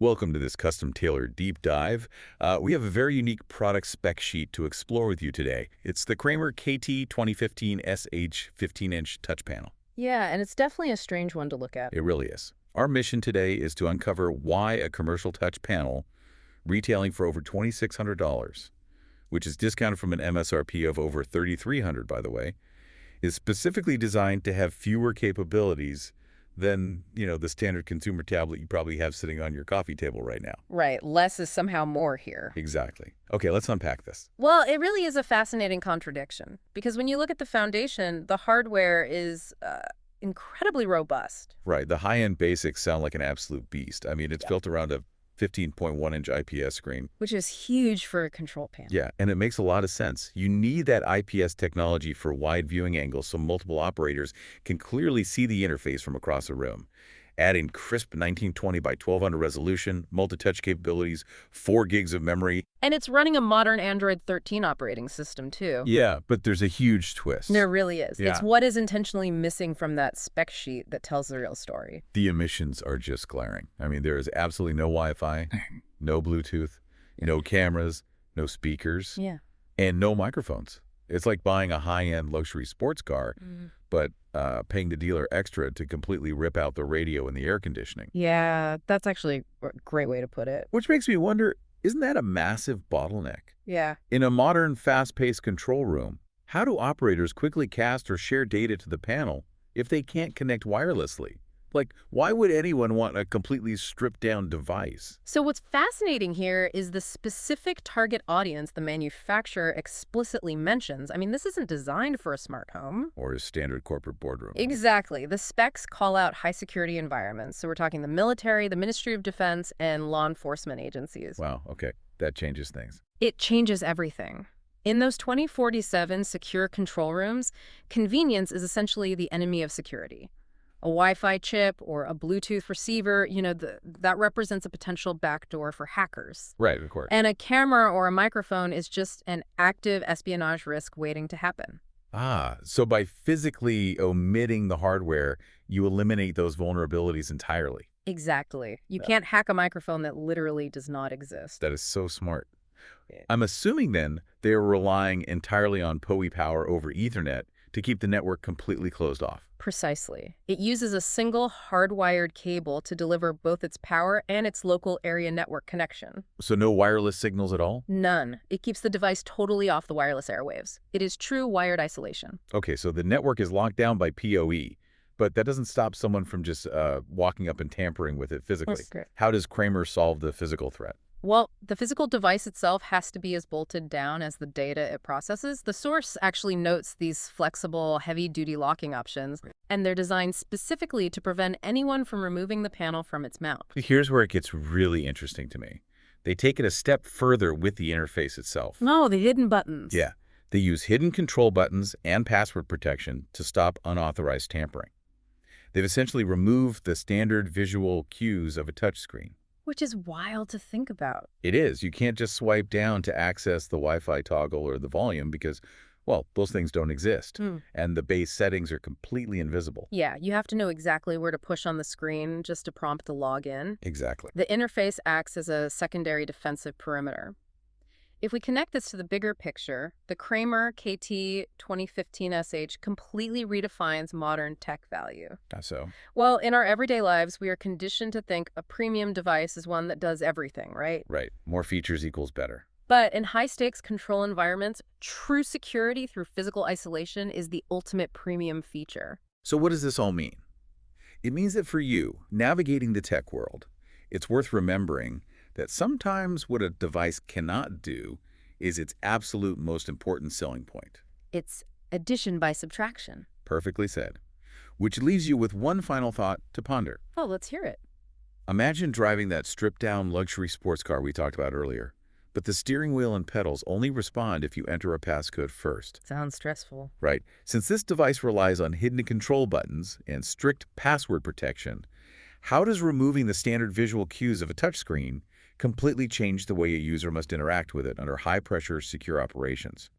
Welcome to this custom-tailored deep dive. We have a very unique product spec sheet to explore with you today. It's the Kramer KT-2015SH 15-inch Touch Panel. Yeah, and it's definitely a strange one to look at. It really is. Our mission today is to uncover why a commercial touch panel retailing for over $2,600, which is discounted from an MSRP of over $3,300, by the way, is specifically designed to have fewer capabilities than, the standard consumer tablet you probably have sitting on your coffee table right now. Right, less is somehow more here. Exactly. Okay, let's unpack this. Well, it really is a fascinating contradiction, because when you look at the foundation, the hardware is incredibly robust. Right, the high-end basics sound like an absolute beast. I mean, it's Yeah. built around a 15.1-inch IPS screen. Which is huge for a control panel. Yeah, and it makes a lot of sense. You need that IPS technology for wide viewing angles so multiple operators can clearly see the interface from across the room. Adding crisp 1920 by 1200 resolution, multi-touch capabilities, 4 gigs of memory. And it's running a modern Android 13 operating system, too. Yeah, but there's a huge twist. There really is. Yeah. It's what is intentionally missing from that spec sheet that tells the real story. The emissions are just glaring. I mean, there is absolutely no Wi-Fi, no Bluetooth, no cameras, no speakers, Yeah. and no microphones. It's like buying a high-end luxury sports car, but paying the dealer extra to completely rip out the radio and the air conditioning. Yeah, that's actually a great way to put it. Which makes me wonder, isn't that a massive bottleneck? Yeah. In a modern, fast-paced control room, how do operators quickly cast or share data to the panel if they can't connect wirelessly? Like, why would anyone want a completely stripped-down device? So what's fascinating here is the specific target audience the manufacturer explicitly mentions. I mean, this isn't designed for a smart home. Or a standard corporate boardroom? Exactly. The specs call out high-security environments. So we're talking the military, the Ministry of Defense, and law enforcement agencies. Wow, okay. That changes things. It changes everything. In those 2047 secure control rooms, convenience is essentially the enemy of security. A Wi-Fi chip or a Bluetooth receiver, that represents a potential backdoor for hackers. Right, of course. And a camera or a microphone is just an active espionage risk waiting to happen. So by physically omitting the hardware, you eliminate those vulnerabilities entirely. Exactly. You can't hack a microphone that literally does not exist. That is so smart. Yeah. I'm assuming then they're relying entirely on PoE power over Ethernet to keep the network completely closed off. Precisely. It uses a single hardwired cable to deliver both its power and its local area network connection. So no wireless signals at all? None. It keeps the device totally off the wireless airwaves. It is true wired isolation. Okay, so the network is locked down by PoE, but that doesn't stop someone from just walking up and tampering with it physically. That's great. How does Kramer solve the physical threat? Well, the physical device itself has to be as bolted down as the data it processes. The source actually notes these flexible, heavy-duty locking options, and they're designed specifically to prevent anyone from removing the panel from its mount. Here's where it gets really interesting to me. They take it a step further with the interface itself. No, the hidden buttons. Yeah, they use hidden control buttons and password protection to stop unauthorized tampering. They've essentially removed the standard visual cues of a touchscreen. Which is wild to think about. It is. You can't just swipe down to access the Wi-Fi toggle or the volume because, well, those things don't exist. And the base settings are completely invisible. Yeah, you have to know exactly where to push on the screen just to prompt the login. Exactly. The interface acts as a secondary defensive perimeter. If we connect this to the bigger picture, the Kramer KT-2015SH completely redefines modern tech value. So? Well, in our everyday lives, we are conditioned to think a premium device is one that does everything, right? Right. More features equals better. But in high-stakes control environments, true security through physical isolation is the ultimate premium feature. So what does this all mean? It means that for you, navigating the tech world, it's worth remembering that sometimes what a device cannot do is its absolute most important selling point. It's addition by subtraction. Perfectly said. Which leaves you with one final thought to ponder. Oh, let's hear it. Imagine driving that stripped-down luxury sports car we talked about earlier, but the steering wheel and pedals only respond if you enter a passcode first. Sounds stressful. Right. Since this device relies on hidden control buttons and strict password protection, how does removing the standard visual cues of a touchscreen completely change the way a user must interact with it under high-pressure, secure operations?